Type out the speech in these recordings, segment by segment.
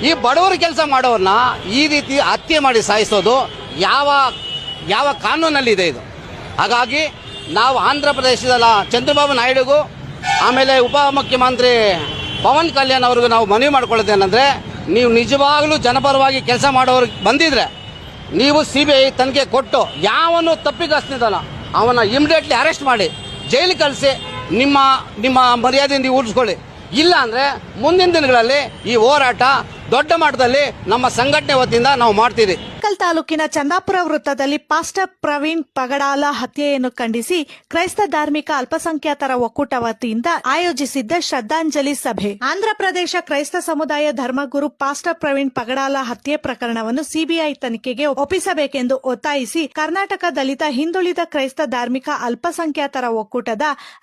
ಈ ಬಡವರ ಕೆಲಸ ಮಾಡೋರನ್ನ ಈ ರೀತಿ ಹತ್ಯೆ ಮಾಡಿ ಸಾಯಿಸೋದು ಯಾವ ಯಾವ ಕಾನೂನಲ್ಲಿದೆ ಇದು? ಹಾಗಾಗಿ ನಾವು ಆಂಧ್ರ ಪ್ರದೇಶದ ಚಂದ್ರಬಾಬು ನಾಯ್ಡುಗೂ ಆಮೇಲೆ ಉಪಮುಖ್ಯಮಂತ್ರಿ ಪವನ್ ಕಲ್ಯಾಣ್ ಅವ್ರಿಗೂ ನಾವು ಮನವಿ ಮಾಡ್ಕೊಳ್ಳೋದೇನೆಂದರೆ, ನೀವು ನಿಜವಾಗ್ಲೂ ಜನಪರವಾಗಿ ಕೆಲಸ ಮಾಡೋರಿಗೆ ಬಂದಿದ್ರೆ ನೀವು CBI ತನಿಖೆ ಕೊಟ್ಟು ಯಾವನು ತಪ್ಪಿಗಸ್ತಿದ್ದಾನೋ ಅವನ ಇಮಿಡಿಯೇಟ್ಲಿ ಅರೆಸ್ಟ್ ಮಾಡಿ ಜೈಲಿಗೆ ಕಳಿಸಿ ನಿಮ್ಮ ನಿಮ್ಮ ಮರ್ಯಾದೆ ನೀವು ಉಳಿಸ್ಕೊಳ್ಳಿ. ಇಲ್ಲ ಅಂದರೆ ಮುಂದಿನ ದಿನಗಳಲ್ಲಿ ಈ ಹೋರಾಟ ದೊಡ್ಡ ಮಟ್ಟದಲ್ಲಿ ನಮ್ಮ ಸಂಘಟನೆ ವತಿಯಿಂದ ನಾವು ಮಾಡ್ತೀವಿ. ತಾಲೂಕಿನ ಚಂದಾಪುರ ವೃತ್ತದಲ್ಲಿ ಪಾಸ್ಟರ್ ಪ್ರವೀಣ್ ಪಗಡಾಲ ಹತ್ಯೆಯನ್ನು ಖಂಡಿಸಿ ಕ್ರೈಸ್ತ ಧಾರ್ಮಿಕ ಅಲ್ಪಸಂಖ್ಯಾತರ ಒಕ್ಕೂಟ ವತಿಯಿಂದ ಆಯೋಜಿಸಿದ್ದ ಶ್ರದ್ಧಾಂಜಲಿ ಸಭೆ. ಆಂಧ್ರಪ್ರದೇಶ ಕ್ರೈಸ್ತ ಸಮುದಾಯ ಧರ್ಮಗುರು ಪಾಸ್ಟರ್ ಪ್ರವೀಣ್ ಪಗಡಾಲ ಹತ್ಯೆ ಪ್ರಕರಣವನ್ನು CBI ತನಿಖೆಗೆ ಒಪ್ಪಿಸಬೇಕೆಂದು ಒತ್ತಾಯಿಸಿ ಕರ್ನಾಟಕ ದಲಿತ ಹಿಂದುಳಿದ ಕ್ರೈಸ್ತ ಧಾರ್ಮಿಕ ಅಲ್ಪಸಂಖ್ಯಾತರ ಒಕ್ಕೂಟದ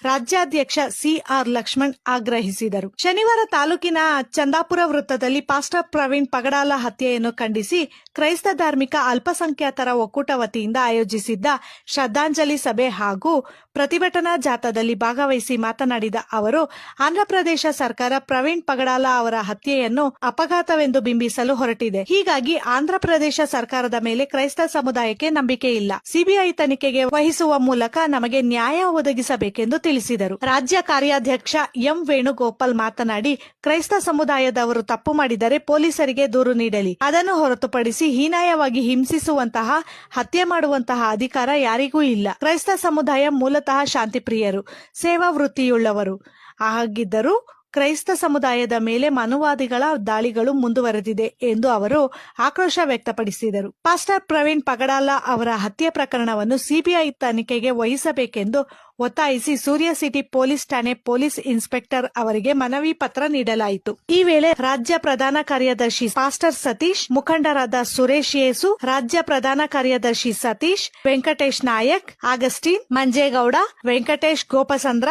ರಾಜ್ಯಾಧ್ಯಕ್ಷ CR ಲಕ್ಷ್ಮಣ್ ಆಗ್ರಹಿಸಿದರು. ಶನಿವಾರ ತಾಲೂಕಿನ ಚಂದಾಪುರ ವೃತ್ತದಲ್ಲಿ ಪಾಸ್ಟರ್ ಪ್ರವೀಣ್ ಪಗಡಾಲ ಹತ್ಯೆಯನ್ನು ಖಂಡಿಸಿ ಕ್ರೈಸ್ತ ಧಾರ್ಮಿಕ ಅಲ್ಪಸಂಖ್ಯಾತರ ಒಕ್ಕೂಟ ವತಿಯಿಂದ ಆಯೋಜಿಸಿದ್ದ ಶ್ರದ್ಧಾಂಜಲಿ ಸಭೆ ಹಾಗೂ ಪ್ರತಿಭಟನಾ ಜಾಥಾದಲ್ಲಿ ಭಾಗವಹಿಸಿ ಮಾತನಾಡಿದ ಅವರು, ಆಂಧ್ರಪ್ರದೇಶ ಸರ್ಕಾರ ಪ್ರವೀಣ್ ಪಗಡಾಲ ಅವರ ಹತ್ಯೆಯನ್ನು ಅಪಘಾತವೆಂದು ಬಿಂಬಿಸಲು ಹೊರಟಿದೆ. ಹೀಗಾಗಿ ಆಂಧ್ರಪ್ರದೇಶ ಸರ್ಕಾರದ ಮೇಲೆ ಕ್ರೈಸ್ತ ಸಮುದಾಯಕ್ಕೆ ನಂಬಿಕೆ ಇಲ್ಲ. CBI ತನಿಖೆಗೆ ವಹಿಸುವ ಮೂಲಕ ನಮಗೆ ನ್ಯಾಯ ಒದಗಿಸಬೇಕೆಂದು ತಿಳಿಸಿದರು. ರಾಜ್ಯ ಕಾರ್ಯಾಧ್ಯಕ್ಷ ಎಂ ವೇಣುಗೋಪಾಲ್ ಮಾತನಾಡಿ, ಕ್ರೈಸ್ತ ಸಮುದಾಯದವರು ತಪ್ಪು ಮಾಡಿದರೆ ಪೊಲೀಸರಿಗೆ ದೂರು ನೀಡಲಿ. ಅದನ್ನು ಹೊರತುಪಡಿಸಿ ಹೀನಾಯವಾಗಿ ಹಿಂಸಿಸುವಂತಹ, ಹತ್ಯೆ ಮಾಡುವಂತಹ ಅಧಿಕಾರ ಯಾರಿಗೂ ಇಲ್ಲ. ಕ್ರೈಸ್ತ ಸಮುದಾಯ ಮೂಲತಃ ಶಾಂತಿಪ್ರಿಯರು, ಸೇವಾ ವೃತ್ತಿಯುಳ್ಳವರು ಆಗಿದ್ದರೂ ಕ್ರೈಸ್ತ ಸಮುದಾಯದ ಮೇಲೆ ಮನುವಾದಿಗಳ ದಾಳಿಗಳು ಮುಂದುವರೆದಿದೆ ಎಂದು ಅವರು ಆಕ್ರೋಶ ವ್ಯಕ್ತಪಡಿಸಿದರು. ಪಾಸ್ಟರ್ ಪ್ರವೀಣ್ ಪಗಡಾಲ ಅವರ ಹತ್ಯೆ ಪ್ರಕರಣವನ್ನು CBI ತನಿಖೆಗೆ ವಹಿಸಬೇಕೆಂದು ಒತ್ತಾಯಿಸಿ ಸೂರ್ಯ ಸಿಟಿ ಪೊಲೀಸ್ ಠಾಣೆ ಪೊಲೀಸ್ ಇನ್ಸ್ಪೆಕ್ಟರ್ ಅವರಿಗೆ ಮನವಿ ಪತ್ರ ನೀಡಲಾಯಿತು. ಈ ವೇಳೆ ರಾಜ್ಯ ಪ್ರಧಾನ ಕಾರ್ಯದರ್ಶಿ ಪಾಸ್ಟರ್ ಸತೀಶ್, ಮುಖಂಡರಾದ ಸುರೇಶ್ ಯೇಸು, ರಾಜ್ಯ ಪ್ರಧಾನ ಕಾರ್ಯದರ್ಶಿ ಸತೀಶ್, ವೆಂಕಟೇಶ್ ನಾಯಕ್, ಆಗಸ್ಟಿನ್, ಮಂಜೇಗೌಡ, ವೆಂಕಟೇಶ್ ಗೋಪಸಂದ್ರ,